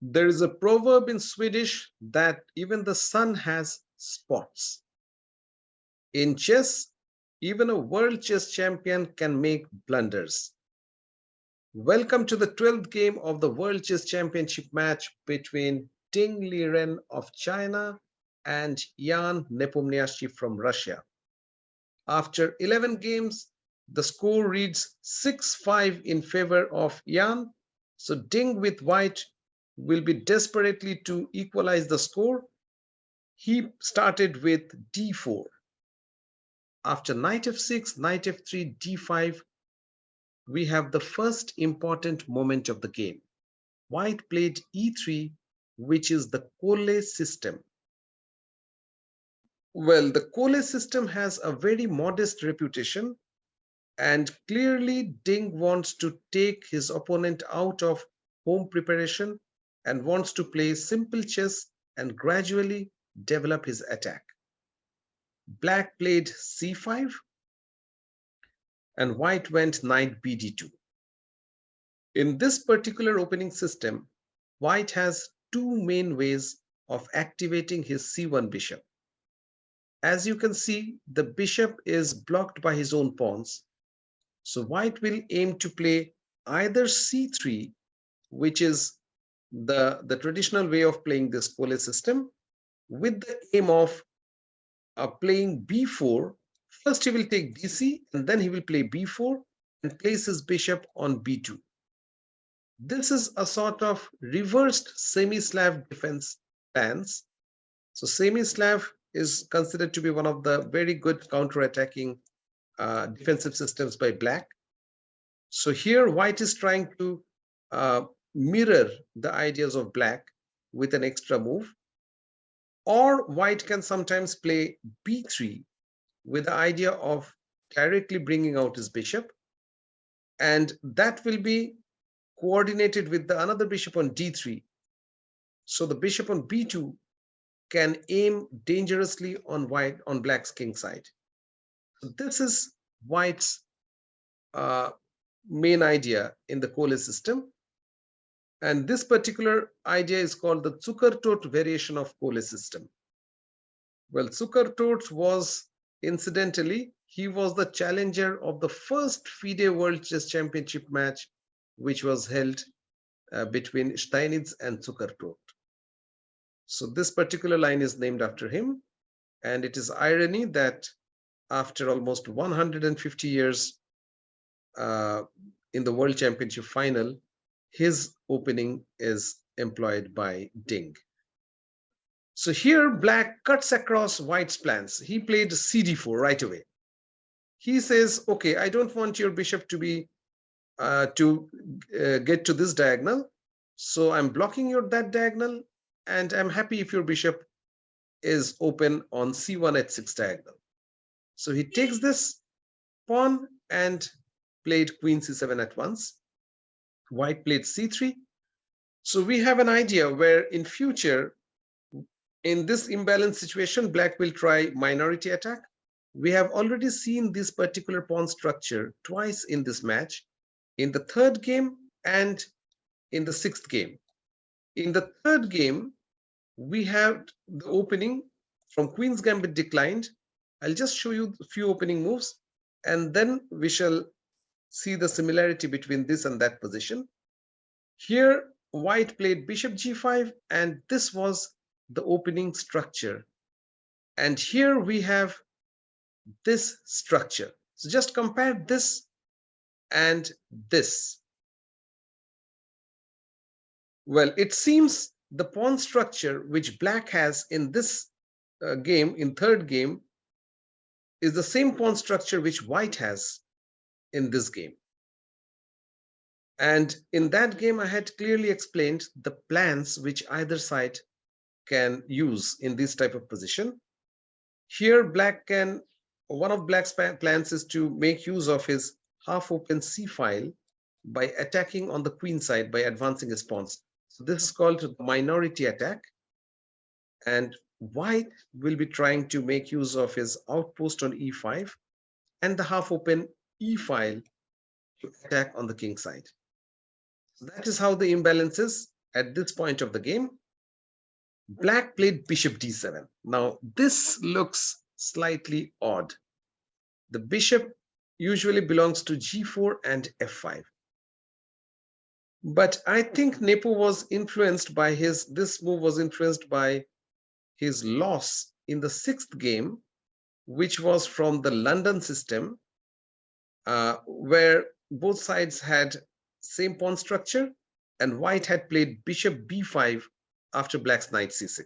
There is a proverb in Swedish that even the sun has spots. In chess, even a world chess champion can make blunders. Welcome to the 12th game of the World Chess Championship match between Ding Liren of China and Jan Nepomniachtchi from Russia. After 11 games, the score reads 6-5 in favor of Jan. So Ding with white will be desperately to equalize the score. He started with d4. After knight f6, knight f3, d5, we have the first important moment of the game. White played e3, which is the Colle system. Well, the Colle system has a very modest reputation, and clearly Ding wants to take his opponent out of home preparation and wants to play simple chess and gradually develop his attack. Black played c5 and white went knight bd2. In this particular opening system, white has two main ways of activating his c1 bishop. As you can see, the bishop is blocked by his own pawns. So white will aim to play either c3, which is the traditional way of playing this Colle system, with the aim of playing b4. First he will take dc and then he will play b4 and place his bishop on b2. This is a sort of reversed semi-Slav defense plans. So semi-Slav is considered to be one of the very good counter-attacking defensive systems by black. So here white is trying to mirror the ideas of black with an extra move. Or white can sometimes play b3 with the idea of directly bringing out his bishop. And that will be coordinated with the another bishop on d3. So the bishop on b2 can aim dangerously on black's king side. So this is white's main idea in the Colle system. And this particular idea is called the Zuckertort variation of Colle system. Well, Zuckertort was, incidentally, he was the challenger of the first Fide World Chess Championship match, which was held between Steinitz and Zuckertort. So this particular line is named after him. And it is irony that after almost 150 years in the World Championship final, his opening is employed by Ding. So here black cuts across white's plans. He played cd4 right away. He says, okay, I don't want your bishop to be get to this diagonal. So I'm blocking that diagonal, and I'm happy if your bishop is open on c1 h6 diagonal. So he takes this pawn and played queen c7 at once. White played c3. So we have an idea where in future, in this imbalanced situation, black will try minority attack. We have already seen this particular pawn structure twice in this match, in the third game and in the sixth game. In the third game, we have the opening from Queen's Gambit declined. I'll just show you a few opening moves, and then we shall see the similarity between this and that position. Here, white played bishop g5, and this was the opening structure. And here we have this structure. So just compare this and this. Well, it seems the pawn structure which black has in this game, in third game, is the same pawn structure which white has in this game. And in that game, I had clearly explained the plans which either side can use in this type of position. Here, one of black's plans is to make use of his half-open c file by attacking on the queen side by advancing his pawns. So this is called the minority attack. And white will be trying to make use of his outpost on e5 and the half-open e file to attack on the king side. So that is how the imbalance is. at this point of the game, black played bishop d7. Now, this looks slightly odd. The bishop usually belongs to g4 and f5. But I think Nepo was influenced by this move was influenced by his loss in the 6th game, which was from the London system, where both sides had same pawn structure, and white had played bishop b5 after black's knight c6.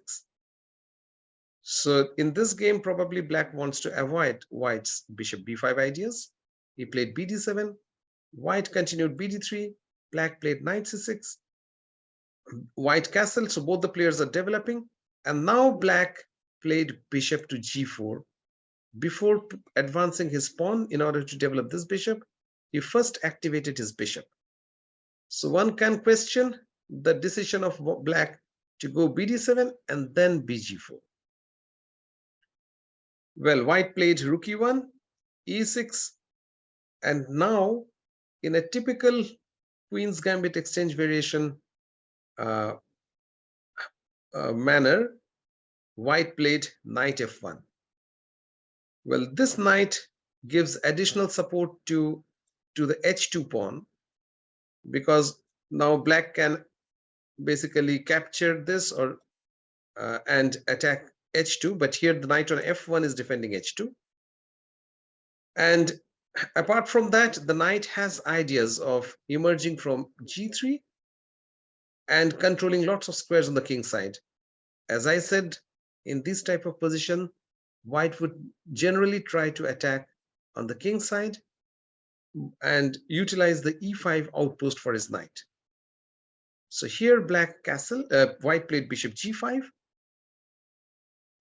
So in this game, probably black wants to avoid white's bishop b5 ideas. He played bd7, white continued bd3, black played knight c6, white castle, so both the players are developing, and now black played bishop to g4. Before advancing his pawn in order to develop this bishop, he first activated his bishop. So one can question the decision of black to go bd7 and then bg4. Well, white played rook e1, e6, and now in a typical Queen's Gambit exchange variation manner, white played knight f1. Well, this knight gives additional support to the h2 pawn, because now black can basically capture this or and attack h2, but here the knight on f1 is defending h2. And apart from that, the knight has ideas of emerging from g3 and controlling lots of squares on the king side. As I said, in this type of position, white would generally try to attack on the king side and utilize the e5 outpost for his knight. So here black castle, white played bishop g5,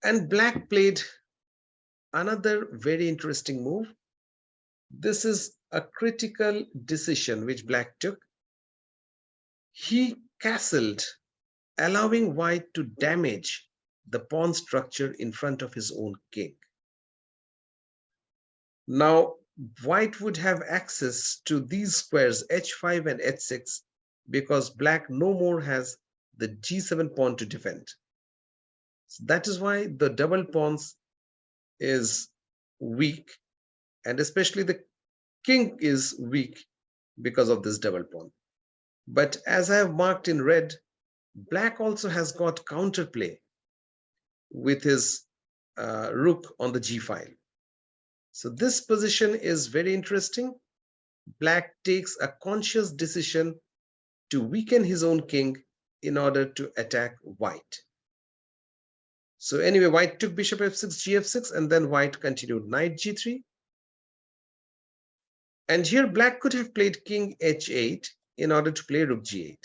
and black played another very interesting move. This is a critical decision which black took. He castled, allowing white to damage the pawn structure in front of his own king. Now, white would have access to these squares h5 and h6 because black no more has the g7 pawn to defend. So that is why the double pawns is weak, and especially the king is weak because of this double pawn. But as I have marked in red, black also has got counterplay with his rook on the g file. So this position is very interesting. Black takes a conscious decision to weaken his own king in order to attack white. So anyway, white took bishop f6, gf6, and then white continued knight g3. And here black could have played king h8 in order to play rook g8.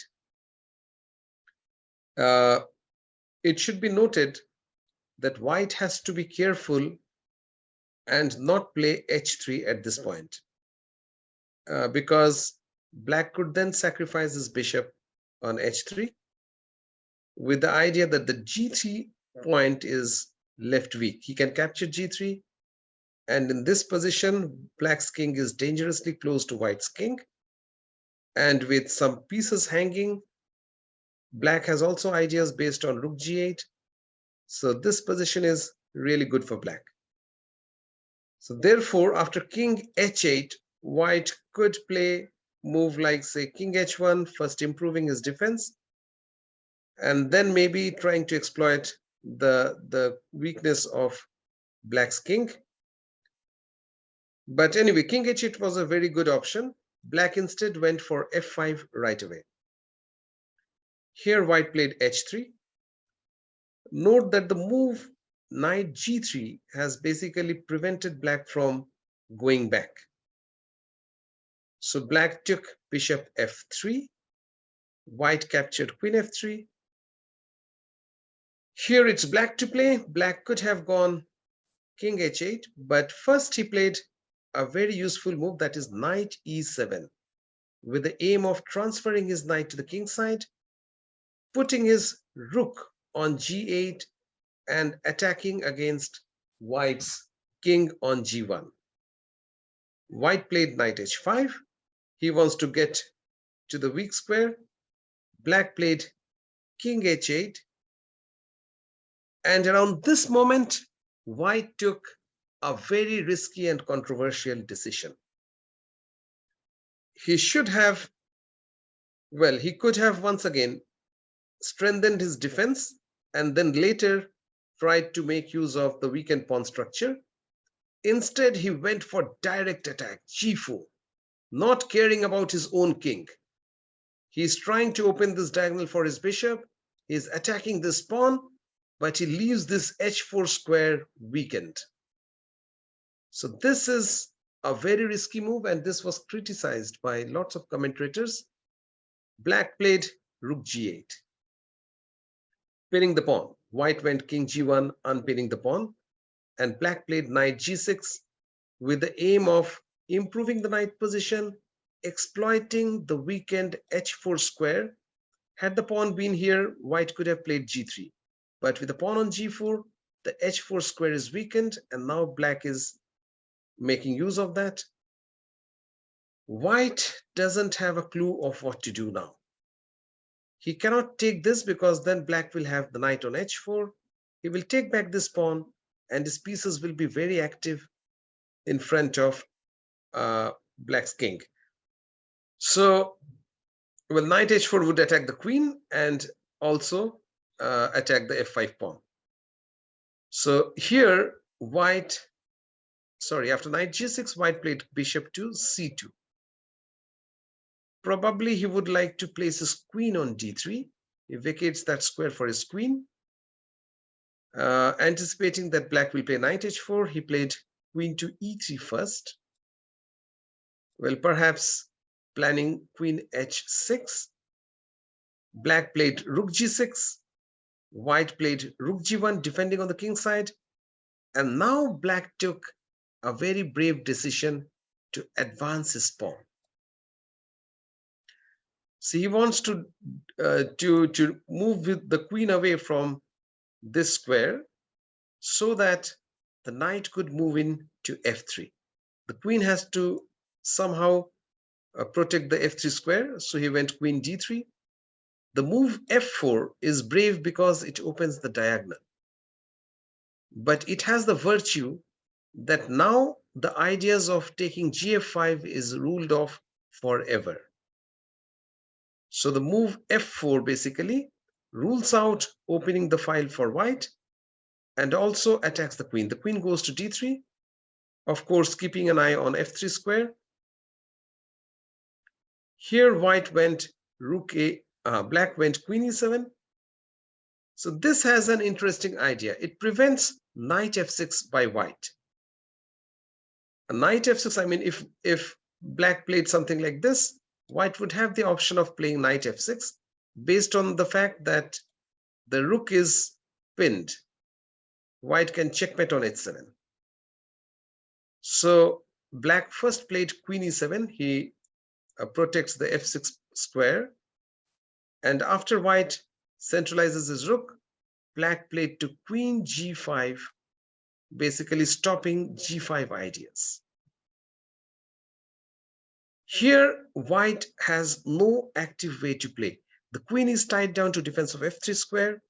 It should be noted that white has to be careful and not play h3 at this point, because black could then sacrifice his bishop on h3 with the idea that the g3 point is left weak. He can capture g3, and in this position black's king is dangerously close to white's king, and with some pieces hanging, black has also ideas based on rook g8. So this position is really good for black. So therefore, after king h8, white could play move like, say, king h1, first improving his defense, and then maybe trying to exploit the weakness of black's king. But anyway, king h8 was a very good option. Black instead went for f5 right away. Here white played h3. Note that the move knight g3 has basically prevented black from going back. So black took bishop f3, white captured queen f3. Here it's black to play. Black could have gone king h8, but first he played a very useful move, that is knight e7, with the aim of transferring his knight to the king side, putting his rook on g8 and attacking against white's king on g1. White played knight h5. He wants to get to the weak square. Black played king h8. And around this moment, white took a very risky and controversial decision. He should have, well, he could have once again strengthened his defense and then later tried to make use of the weakened pawn structure. Instead, he went for direct attack, g4, not caring about his own king. He's trying to open this diagonal for his bishop. He's attacking this pawn, but he leaves this h4 square weakened. So this is a very risky move, and this was criticized by lots of commentators. Black played rook g8, pinning the pawn. White went king g1, unpinning the pawn, and black played knight g6 with the aim of improving the knight position, exploiting the weakened h4 square. Had the pawn been here, white could have played g3. But with the pawn on g4, the h4 square is weakened, and now black is making use of that. White doesn't have a clue of what to do now. He cannot take this because then black will have the knight on h4. He will take back this pawn, and his pieces will be very active in front of black's king. So, well, knight h4 would attack the queen and also attack the f5 pawn. So here, after knight g6, white played bishop to c2. Probably he would like to place his queen on d3. He vacates that square for his queen. Anticipating that black will play knight h4, he played queen to e3 first. Well, perhaps planning queen h6. Black played rook g6. White played rook g1, defending on the king side. And now black took a very brave decision to advance his pawn. So he wants to move with the queen away from this square so that the knight could move in to f3. The queen has to somehow protect the f3 square, so he went queen d3. The move f4 is brave because it opens the diagonal. But it has the virtue that now the ideas of taking gf5 is ruled off forever. So the move f4 basically rules out opening the file for white and also attacks the queen. The queen goes to d3, of course, keeping an eye on f3 square. Here white went black went queen e7. So this has an interesting idea. It prevents knight f6 by white. A knight f6, I mean, if black played something like this, white would have the option of playing knight f6 based on the fact that the rook is pinned. White can checkmate on h7. So black first played queen e7. He protects the f6 square. And after white centralizes his rook, black played to queen g5, basically stopping g5 ideas. Here, white has no active way to play. The queen is tied down to defense of f3 square.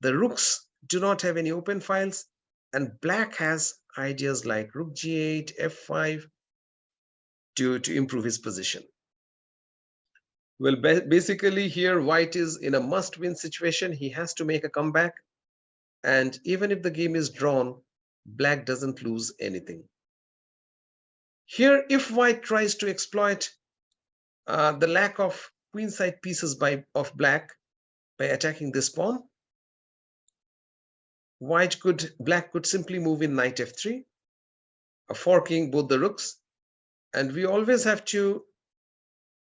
The rooks do not have any open files, and black has ideas like rook g8, f5 to improve his position. Well, basically here white is in a must-win situation. He has to make a comeback, and even if the game is drawn, black doesn't lose anything. Here, if white tries to exploit the lack of queenside pieces of black by attacking this pawn, black could simply move in knight f3, forking both the rooks. And we always have to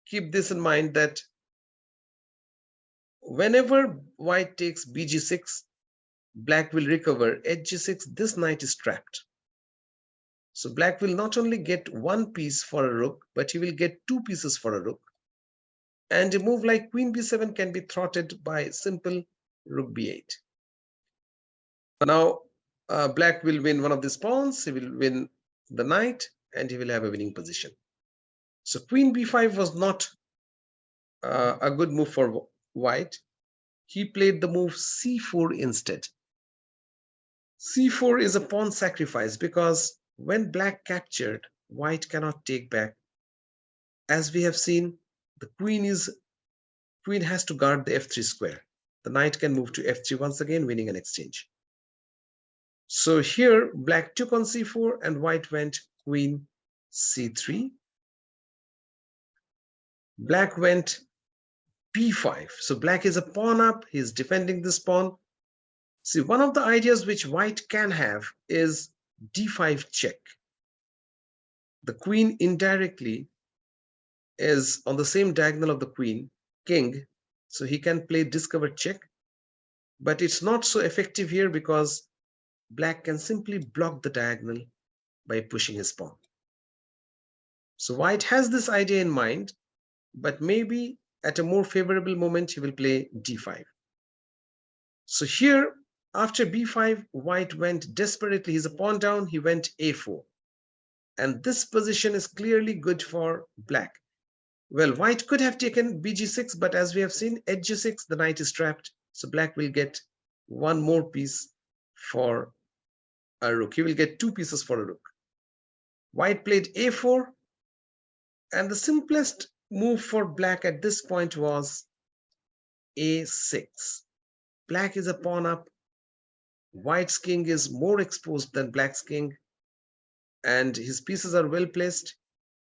keep this in mind that whenever white takes bg6, black will recover hg6. This knight is trapped. So black will not only get one piece for a rook, but he will get two pieces for a rook. And a move like queen b7 can be thwarted by simple rook b8. Now, black will win one of these pawns. He will win the knight, and he will have a winning position. So queen b5 was not a good move for white. he played the move c4 instead. c4 is a pawn sacrifice because when black captured, white cannot take back. As we have seen, the queen has to guard the f3 square. The knight can move to f3 once again, winning an exchange. So here black took on c4 and white went queen c3. Black went b5. So black is a pawn up. He's defending this pawn. See, one of the ideas which white can have is d5 check. The queen indirectly is on the same diagonal of the king. So he can play discovered check. But it's not so effective here because black can simply block the diagonal by pushing his pawn. So white has this idea in mind, but maybe at a more favorable moment he will play d5. So here, after b5, white went desperately. He's a pawn down, he went a4. And this position is clearly good for black. Well, white could have taken bg6, but as we have seen, at g6, the knight is trapped. So black will get one more piece for a rook. He will get two pieces for a rook. White played a4. And the simplest move for black at this point was a6. Black is a pawn up. White's king is more exposed than black's king. And his pieces are well placed.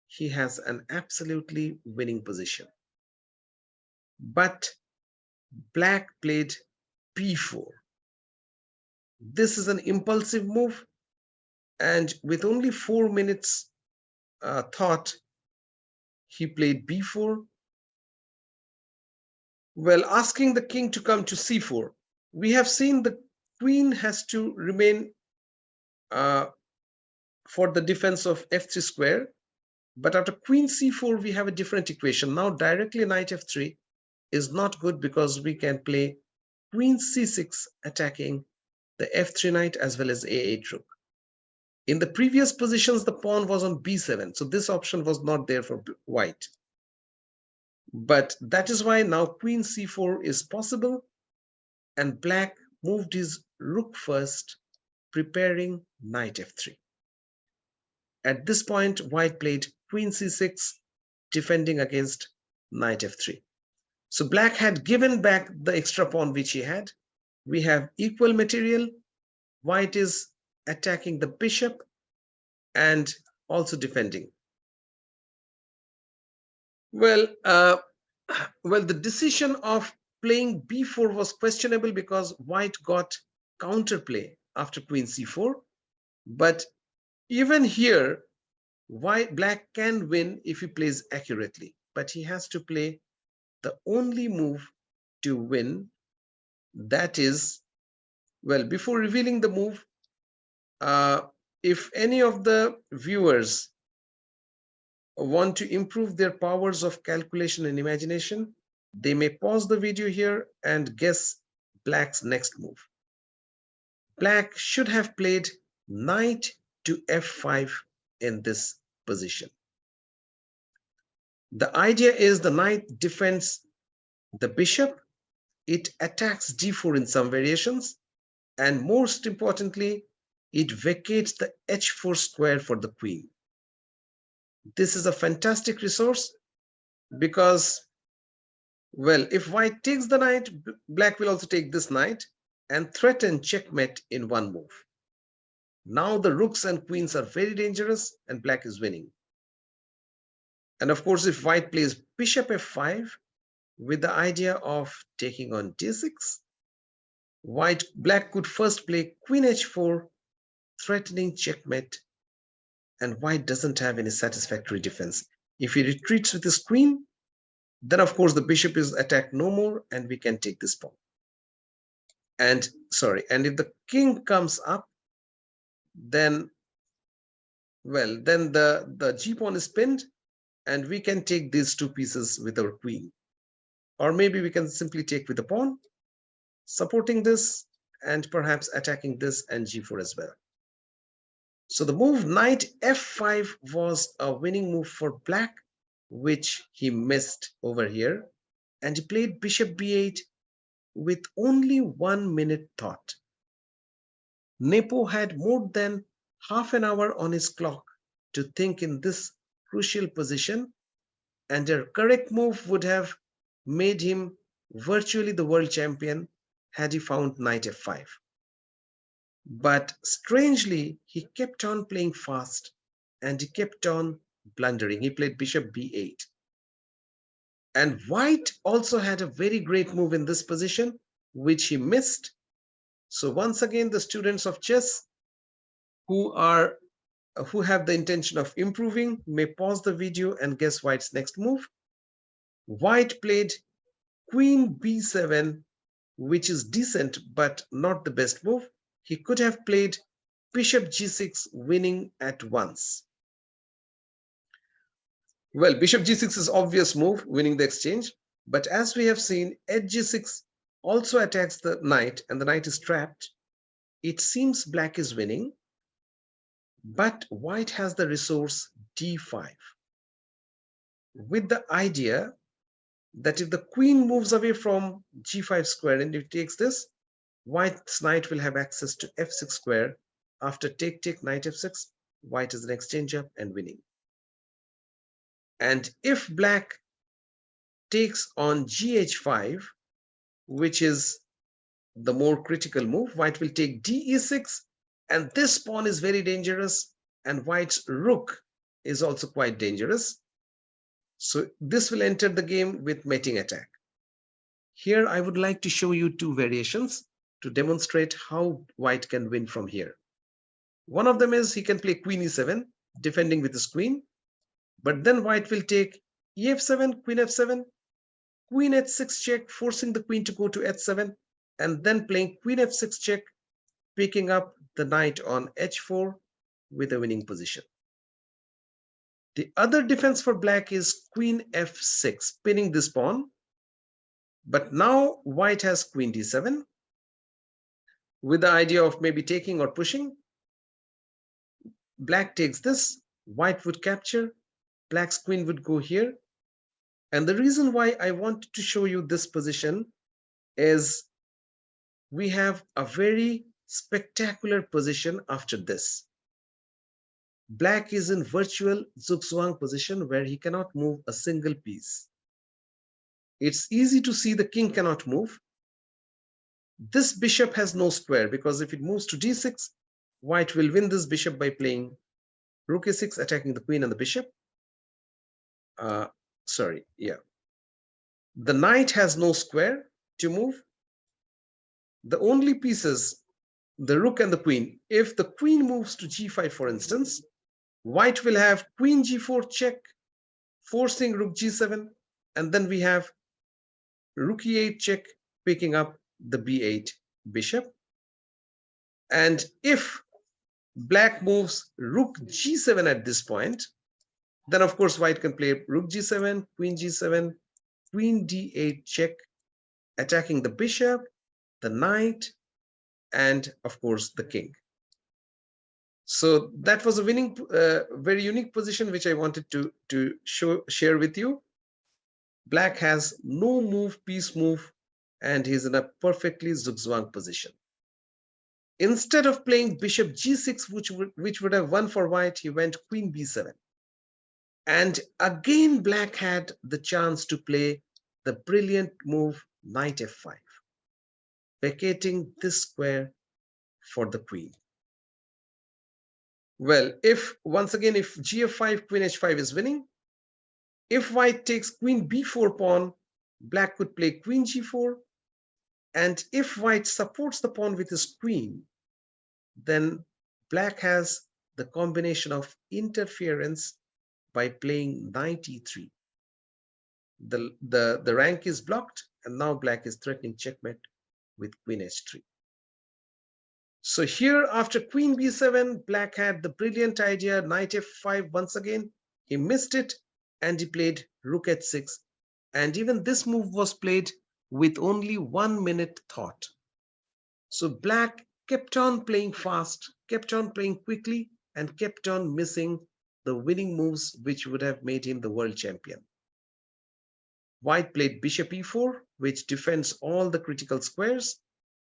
He has an absolutely winning position. But black played b4. This is an impulsive move. And with only 4 minutes thought, he played b4. Well, asking the king to come to c4. We have seen the queen has to remain for the defense of f3 square. But after queen c4, we have a different equation. Now directly knight f3 is not good because we can play queen c6 attacking the f3 knight as well as a8 rook. In the previous positions, the pawn was on b7. So this option was not there for white. But that is why now queen c4 is possible. And black moved his rook first, preparing knight f3. At this point, white played queen c6, defending against knight f3. So black had given back the extra pawn which he had. We have equal material. White is attacking the bishop and also defending. Well, the decision of playing b4 was questionable because white got counterplay after queen c4. But even here, black can win if he plays accurately. But he has to play the only move to win. That is, well, before revealing the move, if any of the viewers want to improve their powers of calculation and imagination, they may pause the video here and guess black's next move. Black should have played knight to f5 in this position. The idea is the knight defends the bishop, it attacks d4 in some variations, and most importantly, it vacates the h4 square for the queen. This is a fantastic resource because, well, if white takes the knight, black will also take this knight and threaten checkmate in one move. Now the rooks and queens are very dangerous and black is winning. And of course, if white plays bishop f5 with the idea of taking on d6, black could first play queen h4, threatening checkmate, and white doesn't have any satisfactory defense. If he retreats with his queen, then of course the bishop is attacked no more and we can take this pawn. And if the king comes up, then, well, then the g pawn is pinned and we can take these two pieces with our queen. Or maybe we can simply take with the pawn, supporting this and perhaps attacking this and g4 as well. So the move knight f5 was a winning move for black, which he missed over here. And he played bishop b8 with only 1 minute thought. Nepo had more than half an hour on his clock to think in this crucial position, and a correct move would have made him virtually the world champion had he found knight f5. But strangely, he kept on playing fast and he kept on blundering. He played bishop b8. And white also had a very great move in this position, which he missed. So once again, the students of chess who have the intention of improving may pause the video and guess white's next move. White played queen b7, which is decent but not the best move. He could have played bishop g6, winning at once. Well, bishop g6 is obvious move, winning the exchange. But as we have seen, edge g6 also attacks the knight and the knight is trapped. It seems black is winning, but white has the resource d5, with the idea that if the queen moves away from g5 square and it takes this, white's knight will have access to f6 square. After take, knight f6, white is an exchange up and winning. And if black takes on gh5, which is the more critical move, white will take de6, and this pawn is very dangerous, and white's rook is also quite dangerous. So this will enter the game with mating attack. Here I would like to show you two variations to demonstrate how white can win from here. One of them is he can play queen e7, defending with his queen, but then white will take ef7, queen f7, queen h6 check, forcing the queen to go to h7, and then playing queen f6 check, picking up the knight on h4 with a winning position. The other defense for black is queen f6, pinning this pawn. But now white has queen d7 with the idea of maybe taking or pushing. Black takes this, white would capture, black's queen would go here. And the reason why I wanted to show you this position is we have a very spectacular position after this. Black is in virtual zugzwang position where he cannot move a single piece. It's easy to see the king cannot move. This bishop has no square because if it moves to d6, white will win this bishop by playing rook a6, attacking the queen and the bishop. The knight has no square to move. The only pieces, the rook and the queen. If the queen moves to g5, for instance, white will have queen g4 check, forcing rook g7, and then we have rook e8 check, picking up the b8 bishop. And if black moves rook g7 at this point, then of course white can play rook g7, queen d8 check, attacking the bishop, the knight, and of course the king. So that was a winning, very unique position which I wanted to share with you. Black has no move, piece move, and he's in a perfectly zugzwang position. Instead of playing bishop g6, which would have won for white, he went queen b7. And again, black had the chance to play the brilliant move knight f5, vacating this square for the queen. Well, if gf5, queen h5 is winning, if white takes queen b4 pawn, black could play queen g4. And if white supports the pawn with his queen, then black has the combination of interference by playing knight e3. The rank is blocked, and now black is threatening checkmate with queen h3. So here, after queen b7, black had the brilliant idea, knight f5 once again. He missed it, and he played rook h6. And even this move was played with only 1 minute thought. So black kept on playing fast, kept on playing quickly, and kept on missing the winning moves which would have made him the world champion. White played bishop e4, which defends all the critical squares.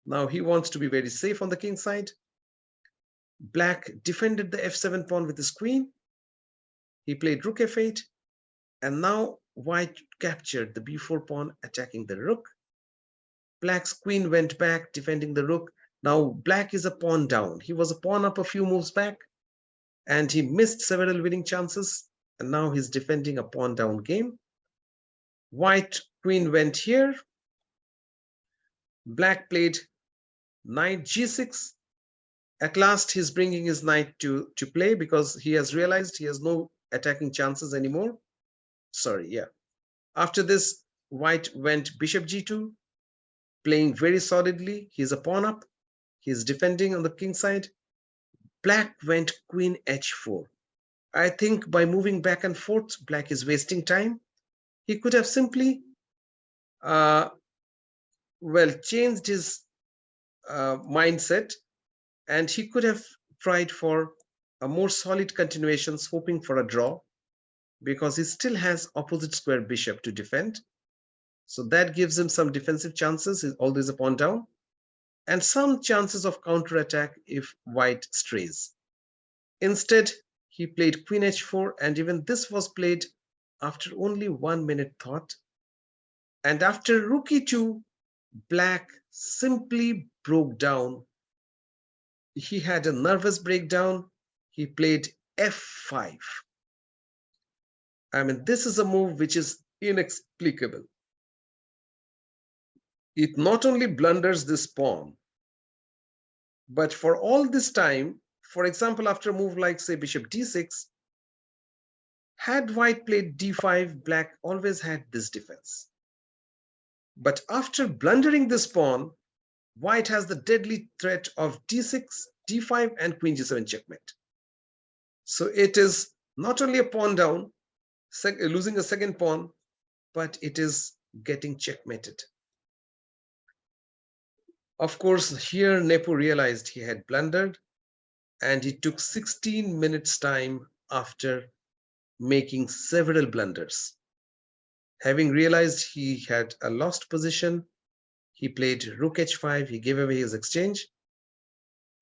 Now he wants to be very safe on the king side. Black defended the f7 pawn with his queen. He played rook f8, and now white captured the b4 pawn, attacking the rook. Black's queen went back, defending the rook. Now black is a pawn down. He was a pawn up a few moves back, and he missed several winning chances, and now he's defending a pawn down game. White queen went here. Black played knight g6. At last, he's bringing his knight to play because he has realized he has no attacking chances anymore. Sorry, yeah. After this, white went bishop g2, playing very solidly. He's a pawn up. He's defending on the king side. Black went queen h4. I think by moving back and forth, black is wasting time. He could have simply, changed his mindset, and he could have tried for a more solid continuations, hoping for a draw, because he still has opposite square bishop to defend. So that gives him some defensive chances, although he's a pawn down, and some chances of counterattack if white strays. Instead, he played queen h4, and even this was played after only 1 minute thought. And after rook e2, black simply broke down. He had a nervous breakdown. He played f5. I mean, this is a move which is inexplicable. It not only blunders this pawn, but for all this time, for example, after a move like, say, bishop d6, had white played d5, black always had this defense. But after blundering this pawn, white has the deadly threat of d6, d5, and queen g7 checkmate. So it is not only a pawn down, losing a second pawn, but it is getting checkmated. Of course, here Nepo realized he had blundered, and he took 16 minutes time after making several blunders. Having realized he had a lost position, he played rook h5, he gave away his exchange,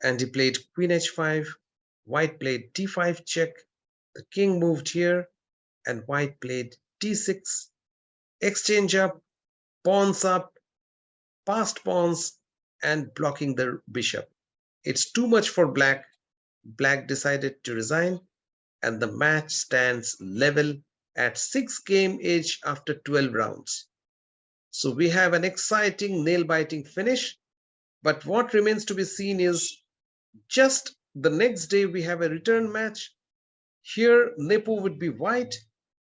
and he played queen h5. White played d5 check, the king moved here, and white played d6, exchange up, pawns up, passed pawns, and blocking the bishop. It's too much for black. Black decided to resign, and the match stands level at 6 game age after 12 rounds. So we have an exciting, nail-biting finish. But what remains to be seen is just the next day we have a return match. Here, Nepo would be white,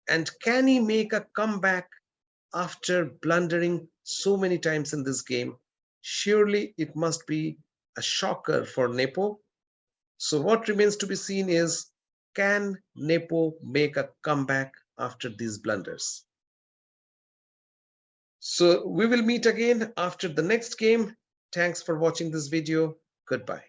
and can he make a comeback after blundering so many times in this game? Surely it must be a shocker for Nepo. So what remains to be seen is, can Nepo make a comeback after these blunders? So we will meet again after the next game. Thanks for watching this video. Goodbye.